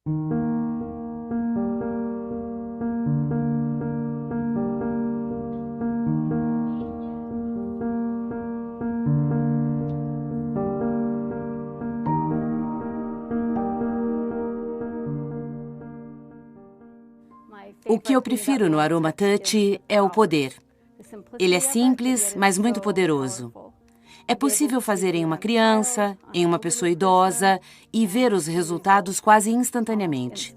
O que eu prefiro no Aroma Touch é o poder. Ele é simples, mas muito poderoso. É possível fazer em uma criança, em uma pessoa idosa e ver os resultados quase instantaneamente.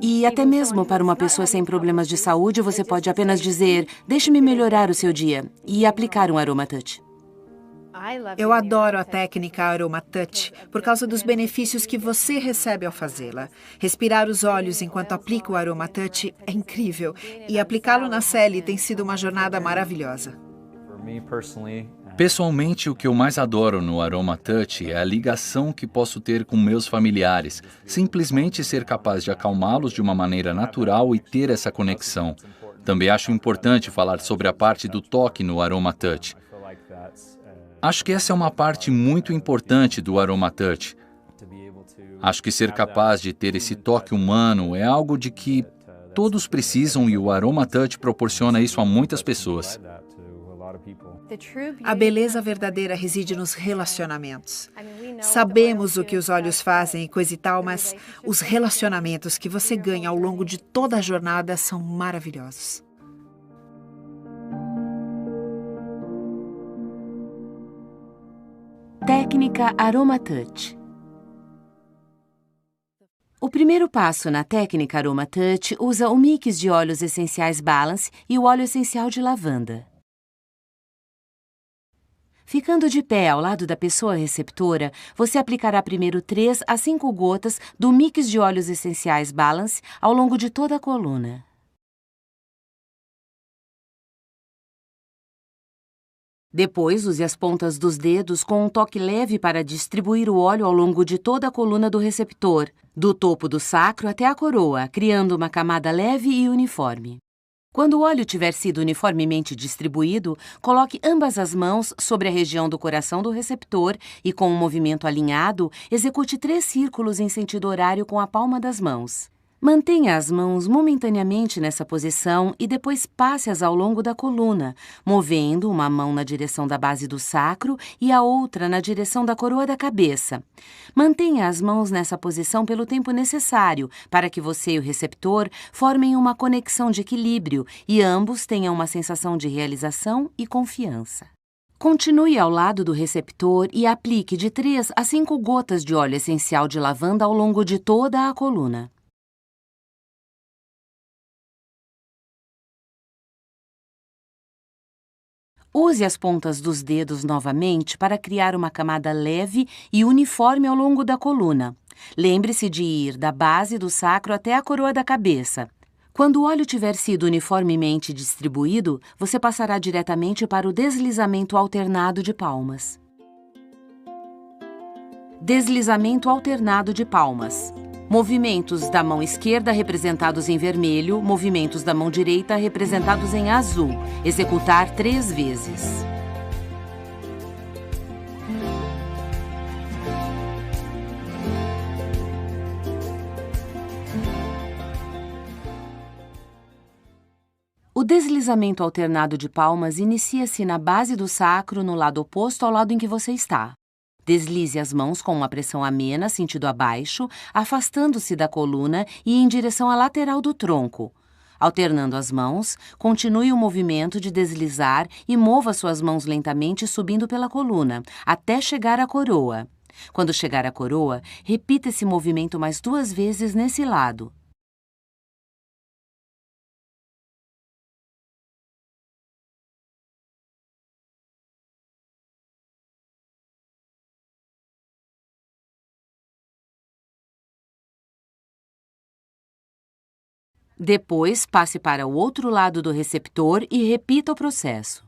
E até mesmo para uma pessoa sem problemas de saúde, você pode apenas dizer: "Deixe-me melhorar o seu dia", e aplicar um Aroma Touch. Eu adoro a técnica Aroma Touch por causa dos benefícios que você recebe ao fazê-la. Respirar os olhos enquanto aplica o Aroma Touch é incrível e aplicá-lo na Sally tem sido uma jornada maravilhosa. Pessoalmente, o que eu mais adoro no Aroma Touch é a ligação que posso ter com meus familiares. Simplesmente ser capaz de acalmá-los de uma maneira natural e ter essa conexão. Também acho importante falar sobre a parte do toque no Aroma Touch. Acho que essa é uma parte muito importante do Aroma Touch. Acho que ser capaz de ter esse toque humano é algo de que todos precisam e o Aroma Touch proporciona isso a muitas pessoas. A beleza verdadeira reside nos relacionamentos. Sabemos o que os olhos fazem e coisa e tal, mas os relacionamentos que você ganha ao longo de toda a jornada são maravilhosos. Técnica Aroma Touch. O primeiro passo na técnica Aroma Touch usa o mix de óleos essenciais Balance e o óleo essencial de lavanda. Ficando de pé ao lado da pessoa receptora, você aplicará primeiro 3 a 5 gotas do mix de óleos essenciais Balance ao longo de toda a coluna. Depois, use as pontas dos dedos com um toque leve para distribuir o óleo ao longo de toda a coluna do receptor, do topo do sacro até a coroa, criando uma camada leve e uniforme. Quando o óleo tiver sido uniformemente distribuído, coloque ambas as mãos sobre a região do coração do receptor e, com um movimento alinhado, execute 3 círculos em sentido horário com a palma das mãos. Mantenha as mãos momentaneamente nessa posição e depois passe-as ao longo da coluna, movendo uma mão na direção da base do sacro e a outra na direção da coroa da cabeça. Mantenha as mãos nessa posição pelo tempo necessário para que você e o receptor formem uma conexão de equilíbrio e ambos tenham uma sensação de realização e confiança. Continue ao lado do receptor e aplique de 3 a 5 gotas de óleo essencial de lavanda ao longo de toda a coluna. Use as pontas dos dedos novamente para criar uma camada leve e uniforme ao longo da coluna. Lembre-se de ir da base do sacro até a coroa da cabeça. Quando o óleo tiver sido uniformemente distribuído, você passará diretamente para o deslizamento alternado de palmas. Deslizamento alternado de palmas. Movimentos da mão esquerda representados em vermelho, movimentos da mão direita representados em azul. Executar 3 vezes. O deslizamento alternado de palmas inicia-se na base do sacro, no lado oposto ao lado em que você está. Deslize as mãos com uma pressão amena, sentido abaixo, afastando-se da coluna e em direção à lateral do tronco. Alternando as mãos, continue o movimento de deslizar e mova suas mãos lentamente subindo pela coluna, até chegar à coroa. Quando chegar à coroa, repita esse movimento mais 2 vezes nesse lado. Depois, passe para o outro lado do receptor e repita o processo.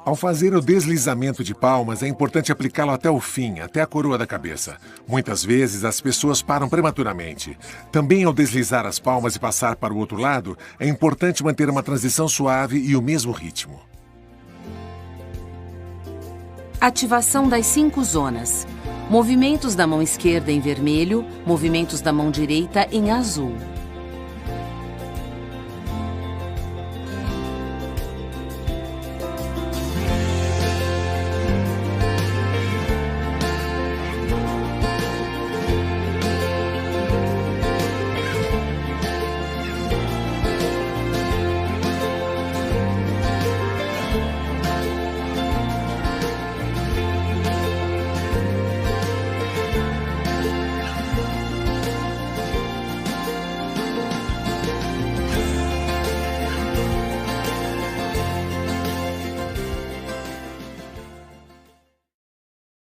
Ao fazer o deslizamento de palmas, é importante aplicá-lo até o fim, até a coroa da cabeça. Muitas vezes, as pessoas param prematuramente. Também, ao deslizar as palmas e passar para o outro lado, é importante manter uma transição suave e o mesmo ritmo. Ativação das 5 zonas. Movimentos da mão esquerda em vermelho, movimentos da mão direita em azul.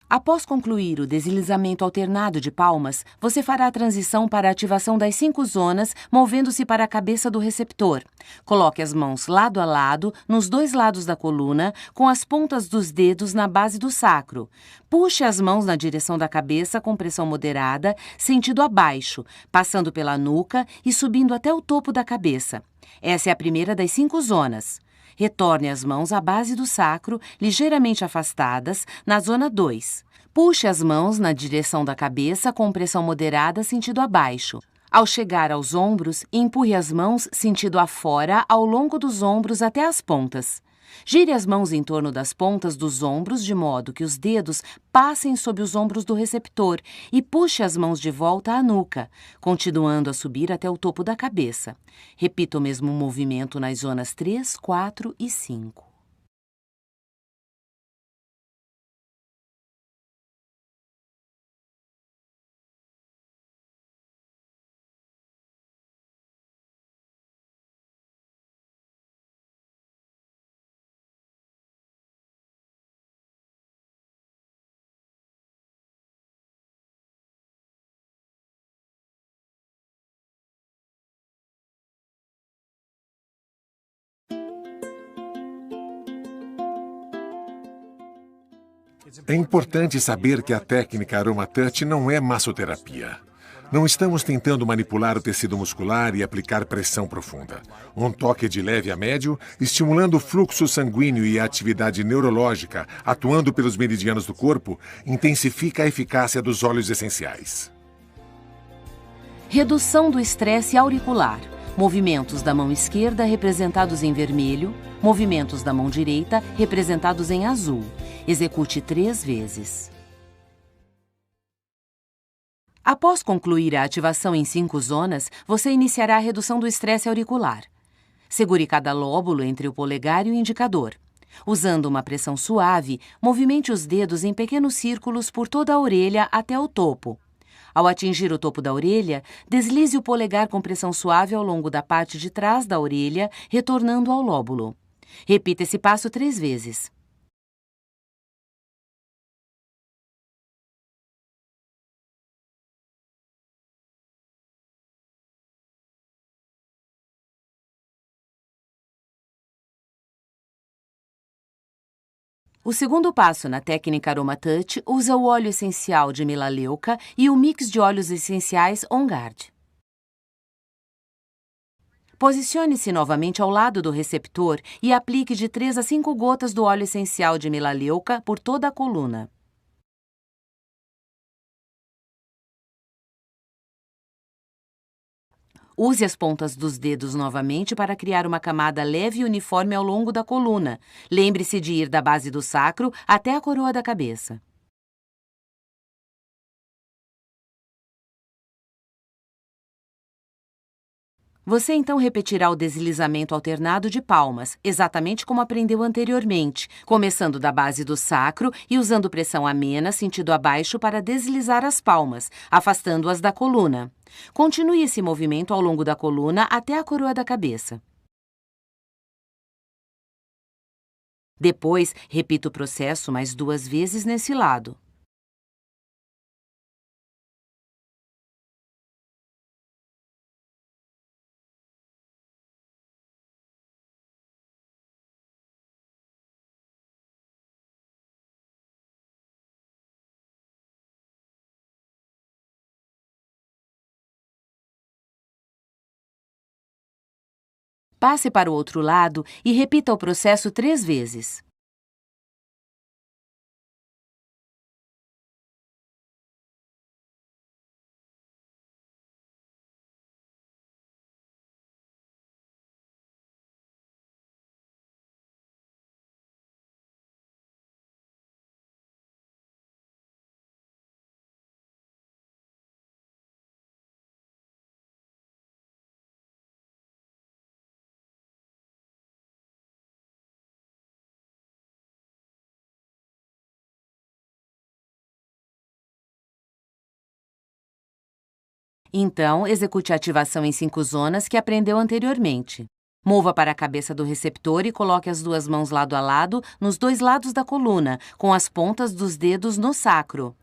Após concluir o deslizamento alternado de palmas, você fará a transição para a ativação das 5 zonas, movendo-se para a cabeça do receptor. Coloque as mãos lado a lado, nos 2 lados da coluna, com as pontas dos dedos na base do sacro. Puxe as mãos na direção da cabeça com pressão moderada, sentido abaixo, passando pela nuca e subindo até o topo da cabeça. Essa é a primeira das 5 zonas. Retorne as mãos à base do sacro, ligeiramente afastadas, na zona 2. Puxe as mãos na direção da cabeça com pressão moderada, sentido abaixo. Ao chegar aos ombros, empurre as mãos sentido afora ao longo dos ombros até as pontas. Gire as mãos em torno das pontas dos ombros de modo que os dedos passem sob os ombros do receptor e puxe as mãos de volta à nuca, continuando a subir até o topo da cabeça. Repita o mesmo movimento nas zonas 3, 4 e 5. É importante saber que a técnica AromaTouch não é massoterapia. Não estamos tentando manipular o tecido muscular e aplicar pressão profunda. Um toque de leve a médio, estimulando o fluxo sanguíneo e a atividade neurológica, atuando pelos meridianos do corpo, intensifica a eficácia dos óleos essenciais. Redução do estresse auricular. Movimentos da mão esquerda representados em vermelho, movimentos da mão direita representados em azul. Execute 3 vezes. Após concluir a ativação em 5 zonas, você iniciará a redução do estresse auricular. Segure cada lóbulo entre o polegar e o indicador. Usando uma pressão suave, movimente os dedos em pequenos círculos por toda a orelha até o topo. Ao atingir o topo da orelha, deslize o polegar com pressão suave ao longo da parte de trás da orelha, retornando ao lóbulo. Repita esse passo 3 vezes. O segundo passo na técnica AromaTouch usa o óleo essencial de melaleuca e o mix de óleos essenciais On Guard. Posicione-se novamente ao lado do receptor e aplique de 3 a 5 gotas do óleo essencial de melaleuca por toda a coluna. Use as pontas dos dedos novamente para criar uma camada leve e uniforme ao longo da coluna. Lembre-se de ir da base do sacro até a coroa da cabeça. Você então repetirá o deslizamento alternado de palmas, exatamente como aprendeu anteriormente, começando da base do sacro e usando pressão amena sentido abaixo para deslizar as palmas, afastando-as da coluna. Continue esse movimento ao longo da coluna até a coroa da cabeça. Depois, repita o processo mais 2 vezes nesse lado. Passe para o outro lado e repita o processo 3 vezes. Então, execute a ativação em 5 zonas que aprendeu anteriormente. Mova para a cabeça do receptor e coloque as 2 mãos lado a lado nos 2 lados da coluna, com as pontas dos dedos no sacro.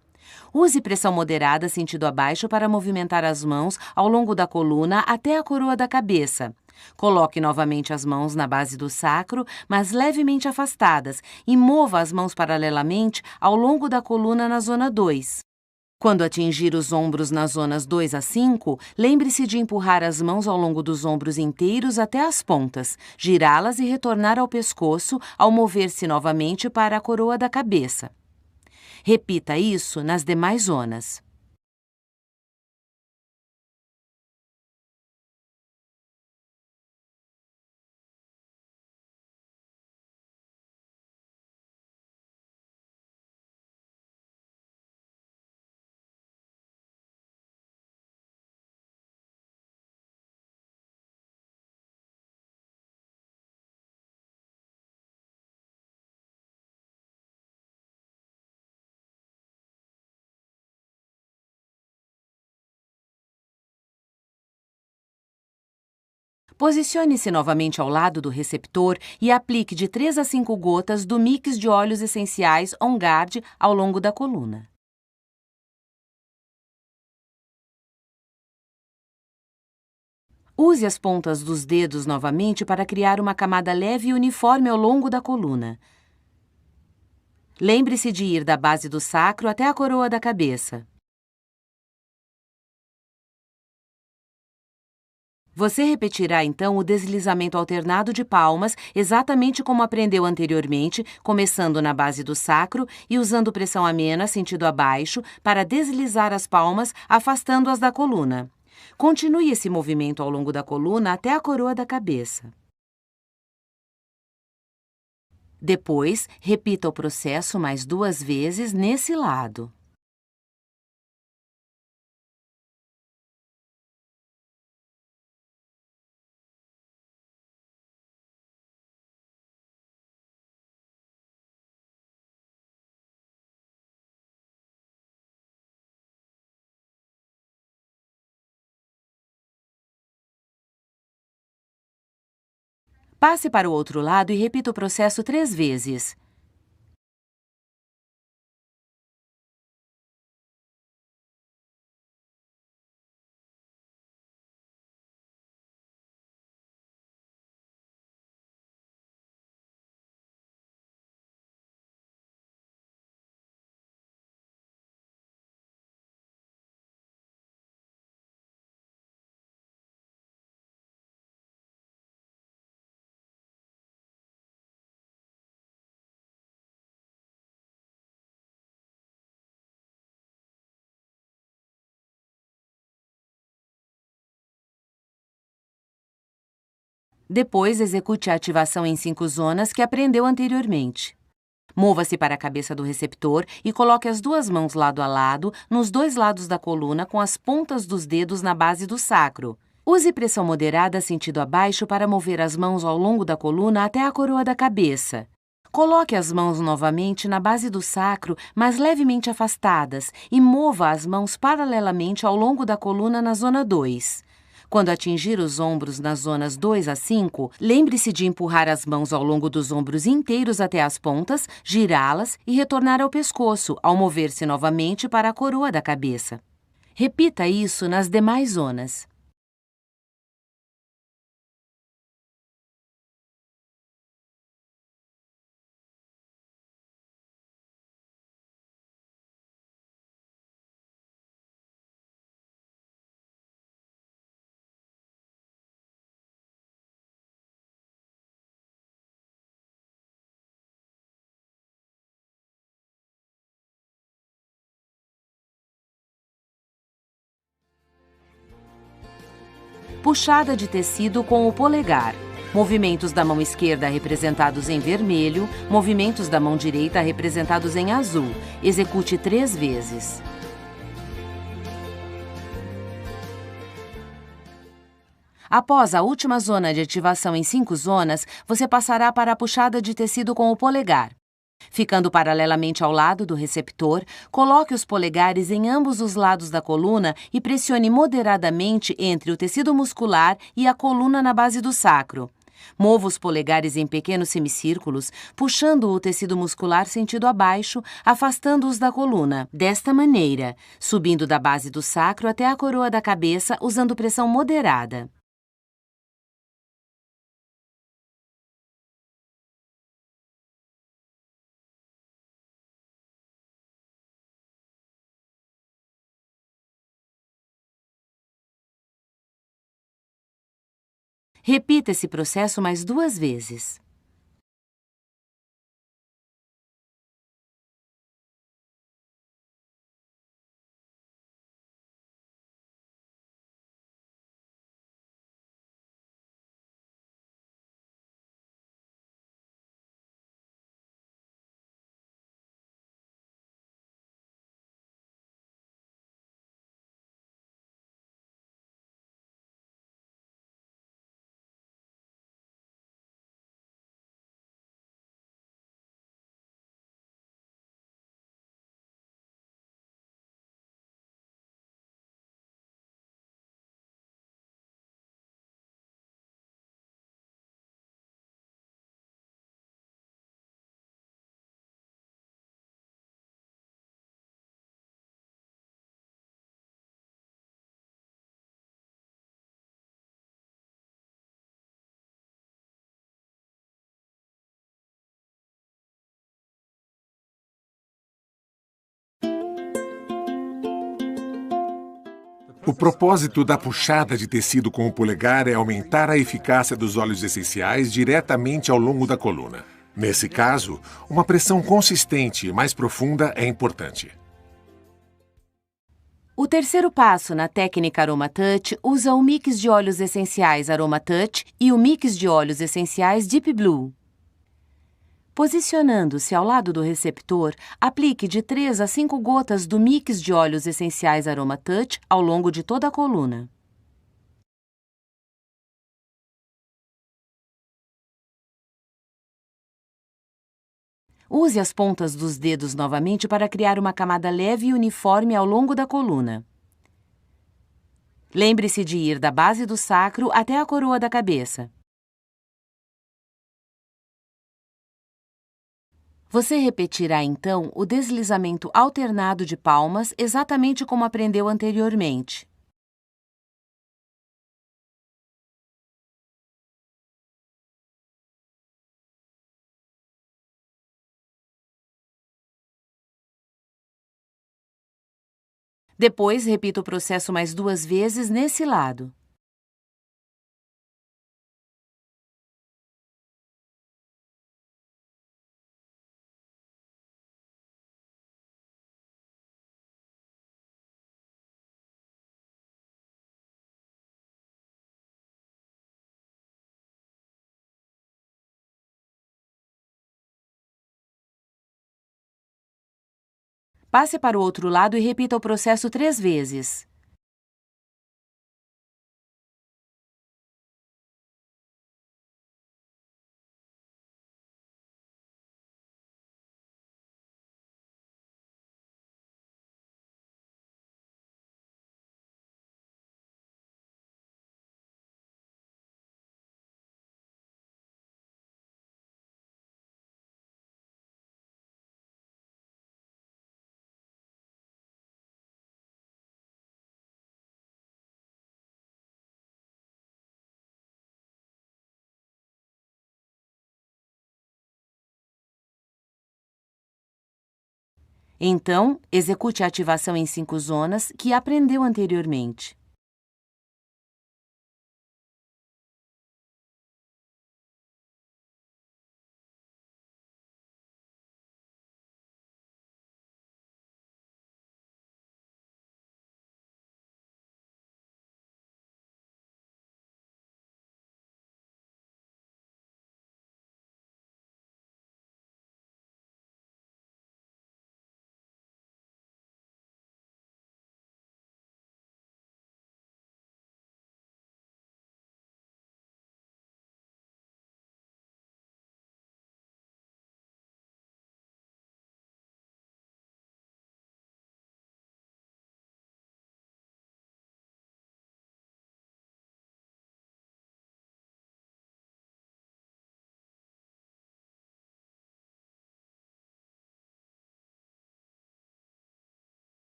Use pressão moderada sentido abaixo para movimentar as mãos ao longo da coluna até a coroa da cabeça. Coloque novamente as mãos na base do sacro, mas levemente afastadas, e mova as mãos paralelamente ao longo da coluna na zona 2. Quando atingir os ombros nas zonas 2 a 5, lembre-se de empurrar as mãos ao longo dos ombros inteiros até as pontas, girá-las e retornar ao pescoço ao mover-se novamente para a coroa da cabeça. Repita isso nas demais zonas. Posicione-se novamente ao lado do receptor e aplique de 3 a 5 gotas do mix de óleos essenciais On Guard ao longo da coluna. Use as pontas dos dedos novamente para criar uma camada leve e uniforme ao longo da coluna. Lembre-se de ir da base do sacro até a coroa da cabeça. Você repetirá então o deslizamento alternado de palmas, exatamente como aprendeu anteriormente, começando na base do sacro e usando pressão amena sentido abaixo para deslizar as palmas, afastando-as da coluna. Continue esse movimento ao longo da coluna até a coroa da cabeça. Depois, repita o processo mais 2 vezes nesse lado. Passe para o outro lado e repita o processo 3 vezes. Depois, execute a ativação em 5 zonas que aprendeu anteriormente. Mova-se para a cabeça do receptor e coloque as 2 mãos lado a lado nos 2 lados da coluna com as pontas dos dedos na base do sacro. Use pressão moderada sentido abaixo para mover as mãos ao longo da coluna até a coroa da cabeça. Coloque as mãos novamente na base do sacro, mas levemente afastadas, e mova as mãos paralelamente ao longo da coluna na zona 2. Quando atingir os ombros nas zonas 2 a 5, lembre-se de empurrar as mãos ao longo dos ombros inteiros até as pontas, girá-las e retornar ao pescoço, ao mover-se novamente para a coroa da cabeça. Repita isso nas demais zonas. puxada de tecido com o polegar. Movimentos da mão esquerda representados em vermelho, movimentos da mão direita representados em azul. Execute 3 vezes. Após a última zona de ativação em 5 zonas, você passará para a puxada de tecido com o polegar. Ficando paralelamente ao lado do receptor, coloque os polegares em ambos os lados da coluna e pressione moderadamente entre o tecido muscular e a coluna na base do sacro. Mova os polegares em pequenos semicírculos, puxando o tecido muscular sentido abaixo, afastando-os da coluna. Desta maneira, subindo da base do sacro até a coroa da cabeça, usando pressão moderada. Repita esse processo mais 2 vezes. O propósito da puxada de tecido com o polegar é aumentar a eficácia dos óleos essenciais diretamente ao longo da coluna. Nesse caso, uma pressão consistente e mais profunda é importante. O terceiro passo na técnica Aroma Touch usa o mix de óleos essenciais Aroma Touch e o mix de óleos essenciais Deep Blue. Posicionando-se ao lado do receptor, aplique de 3 a 5 gotas do mix de óleos essenciais Aroma Touch ao longo de toda a coluna. Use as pontas dos dedos novamente para criar uma camada leve e uniforme ao longo da coluna. Lembre-se de ir da base do sacro até a coroa da cabeça. Você repetirá, então, o deslizamento alternado de palmas exatamente como aprendeu anteriormente. Depois, repita o processo mais 2 vezes nesse lado. Passe para o outro lado e repita o processo 3 vezes. Então, execute a ativação em 5 zonas que aprendeu anteriormente.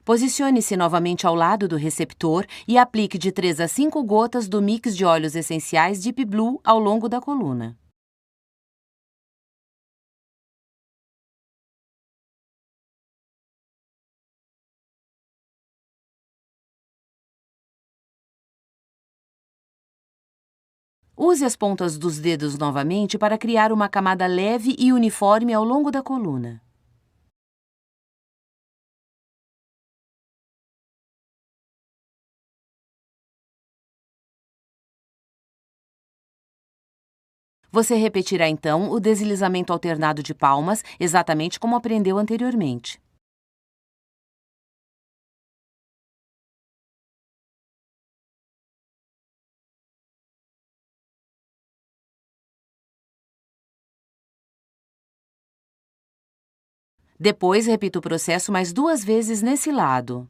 Posicione-se novamente ao lado do receptor e aplique de 3 a 5 gotas do mix de óleos essenciais Deep Blue ao longo da coluna. Use as pontas dos dedos novamente para criar uma camada leve e uniforme ao longo da coluna. Você repetirá então o deslizamento alternado de palmas, exatamente como aprendeu anteriormente. Depois, repita o processo mais 2 vezes nesse lado.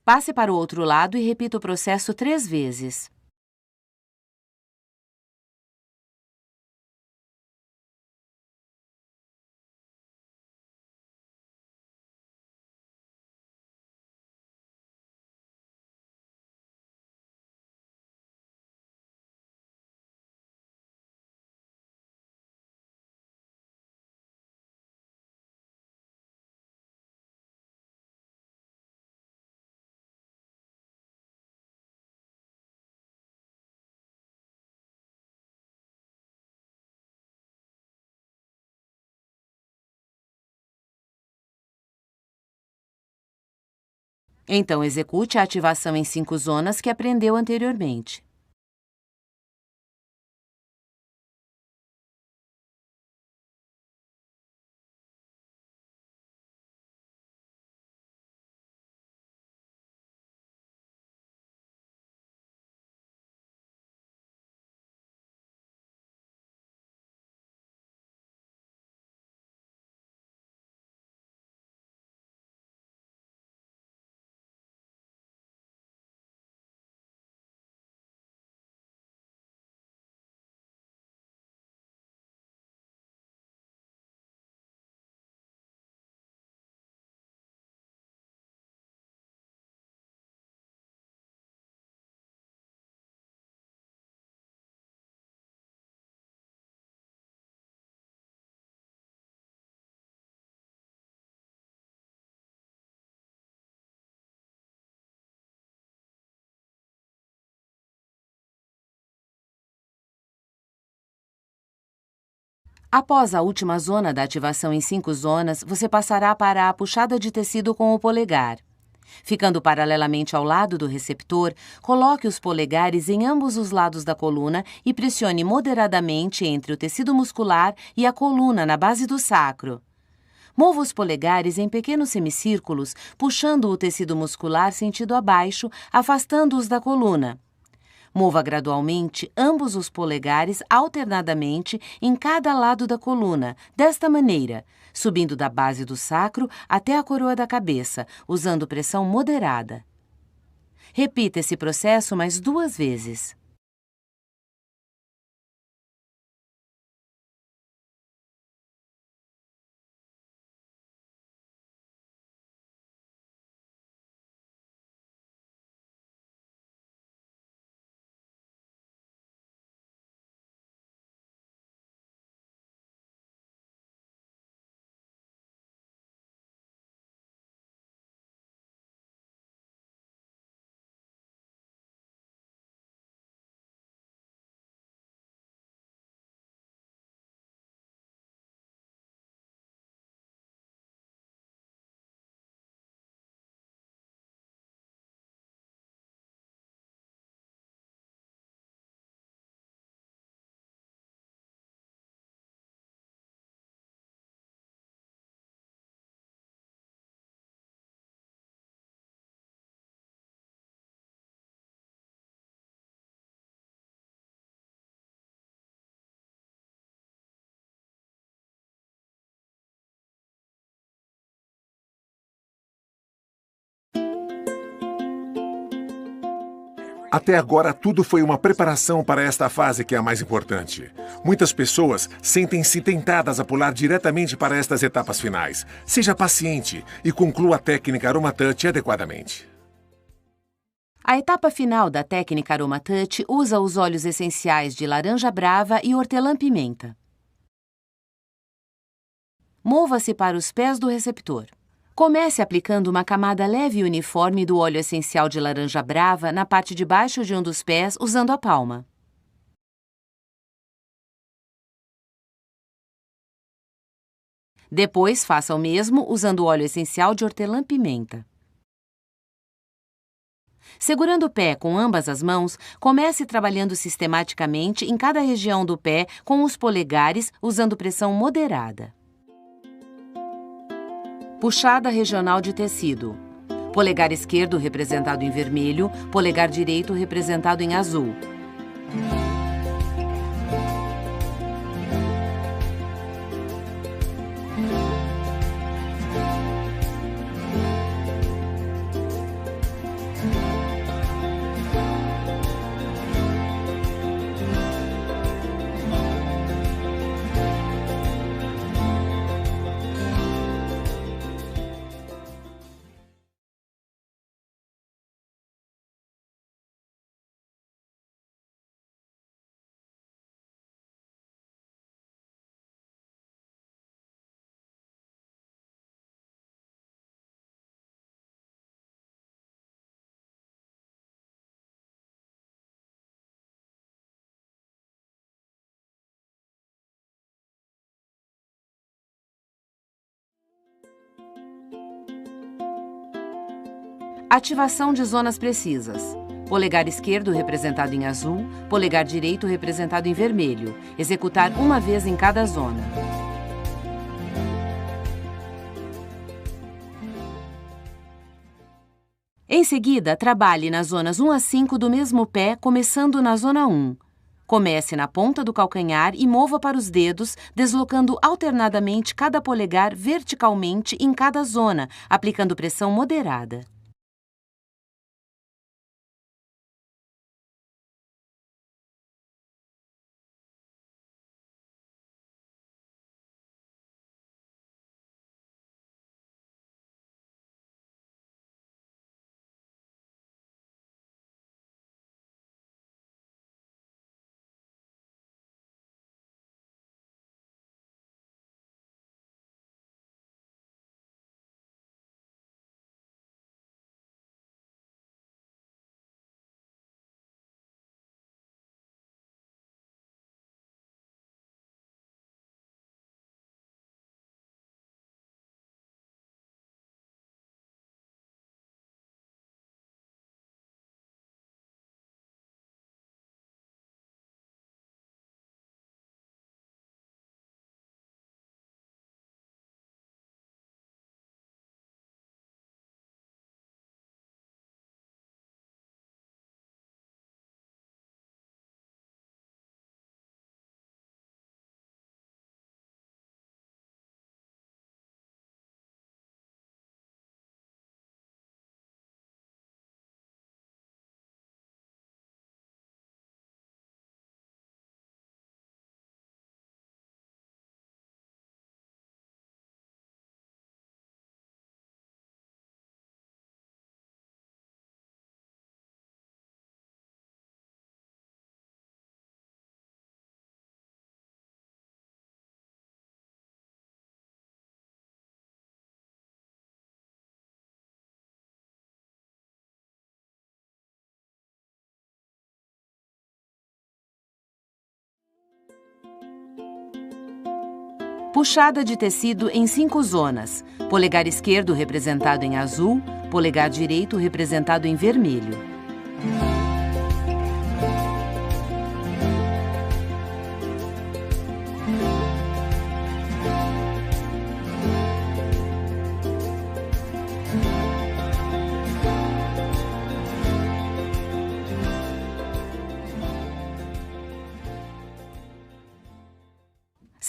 Passe para o outro lado e repita o processo 3 vezes. Então, execute a ativação em 5 zonas que aprendeu anteriormente. Após a última zona da ativação em 5 zonas, você passará para a puxada de tecido com o polegar. Ficando paralelamente ao lado do receptor, coloque os polegares em ambos os lados da coluna e pressione moderadamente entre o tecido muscular e a coluna na base do sacro. Mova os polegares em pequenos semicírculos, puxando o tecido muscular sentido abaixo, afastando-os da coluna. Mova gradualmente ambos os polegares alternadamente em cada lado da coluna, desta maneira, subindo da base do sacro até a coroa da cabeça, usando pressão moderada. Repita esse processo mais 2 vezes. Até agora, tudo foi uma preparação para esta fase que é a mais importante. Muitas pessoas sentem-se tentadas a pular diretamente para estas etapas finais. Seja paciente e conclua a técnica AromaTouch adequadamente. A etapa final da técnica AromaTouch usa os óleos essenciais de laranja brava e hortelã-pimenta. Mova-se para os pés do receptor. Comece aplicando uma camada leve e uniforme do óleo essencial de laranja brava na parte de baixo de um dos pés usando a palma. Depois, faça o mesmo usando o óleo essencial de hortelã-pimenta. Segurando o pé com ambas as mãos, comece trabalhando sistematicamente em cada região do pé com os polegares usando pressão moderada. Puxada regional de tecido. Polegar esquerdo representado em vermelho, polegar direito representado em azul. Ativação de zonas precisas. Polegar esquerdo representado em azul, polegar direito representado em vermelho. Executar uma vez em cada zona. Em seguida, trabalhe nas zonas 1 a 5 do mesmo pé, começando na zona 1. Comece na ponta do calcanhar e mova para os dedos, deslocando alternadamente cada polegar verticalmente em cada zona, aplicando pressão moderada. Puxada de tecido em 5 zonas. Polegar esquerdo representado em azul, polegar direito representado em vermelho.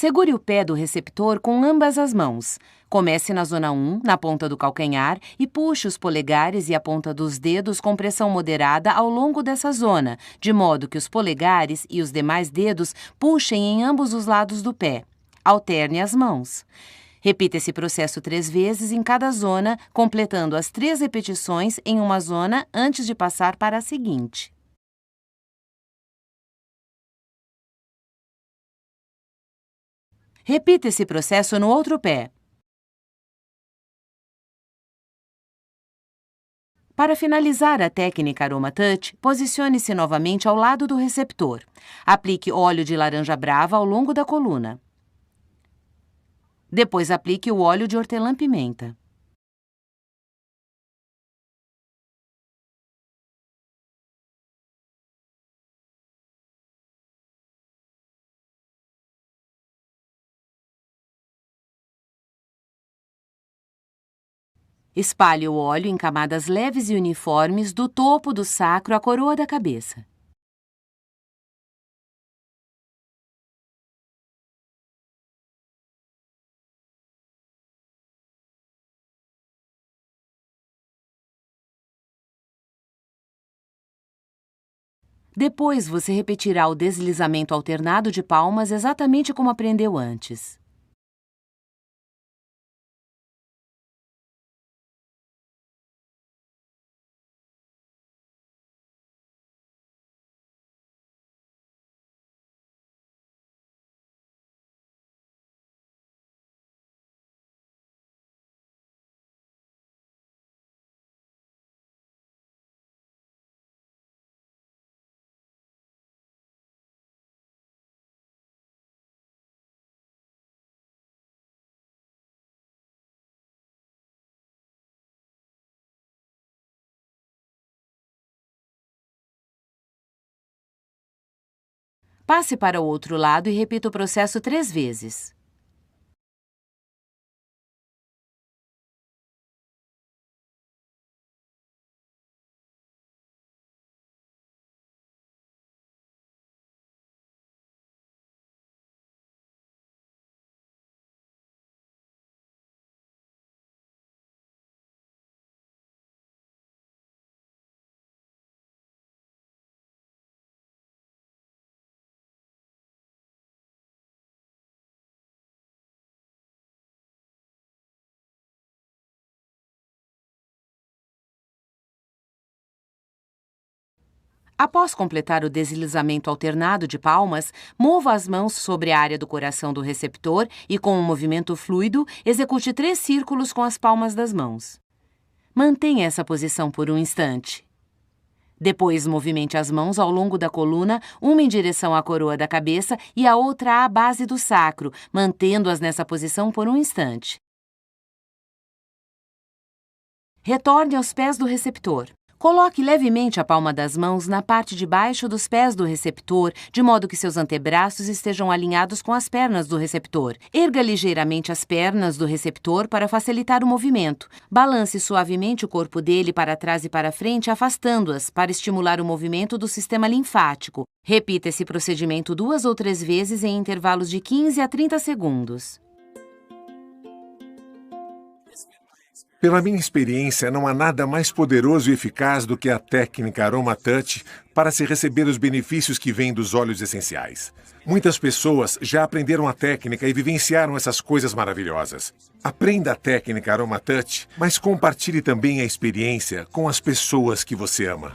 Segure o pé do receptor com ambas as mãos. Comece na zona 1, na ponta do calcanhar, e puxe os polegares e a ponta dos dedos com pressão moderada ao longo dessa zona, de modo que os polegares e os demais dedos puxem em ambos os lados do pé. Alterne as mãos. Repita esse processo 3 vezes em cada zona, completando as 3 repetições em uma zona antes de passar para a seguinte. Repita esse processo no outro pé. Para finalizar a técnica Aroma Touch, posicione-se novamente ao lado do receptor. Aplique óleo de laranja brava ao longo da coluna. Depois aplique o óleo de hortelã-pimenta. Espalhe o óleo em camadas leves e uniformes do topo do sacro à coroa da cabeça. Depois, você repetirá o deslizamento alternado de palmas exatamente como aprendeu antes. Passe para o outro lado e repita o processo 3 vezes. Após completar o deslizamento alternado de palmas, mova as mãos sobre a área do coração do receptor e, com um movimento fluido, execute 3 círculos com as palmas das mãos. Mantenha essa posição por um instante. Depois, movimente as mãos ao longo da coluna, uma em direção à coroa da cabeça e a outra à base do sacro, mantendo-as nessa posição por um instante. Retorne aos pés do receptor. Coloque levemente a palma das mãos na parte de baixo dos pés do receptor, de modo que seus antebraços estejam alinhados com as pernas do receptor. Erga ligeiramente as pernas do receptor para facilitar o movimento. Balance suavemente o corpo dele para trás e para frente, afastando-as, para estimular o movimento do sistema linfático. Repita esse procedimento 2 ou 3 vezes em intervalos de 15 a 30 segundos. Pela minha experiência, não há nada mais poderoso e eficaz do que a técnica Aroma Touch para se receber os benefícios que vêm dos óleos essenciais. Muitas pessoas já aprenderam a técnica e vivenciaram essas coisas maravilhosas. Aprenda a técnica Aroma Touch, mas compartilhe também a experiência com as pessoas que você ama.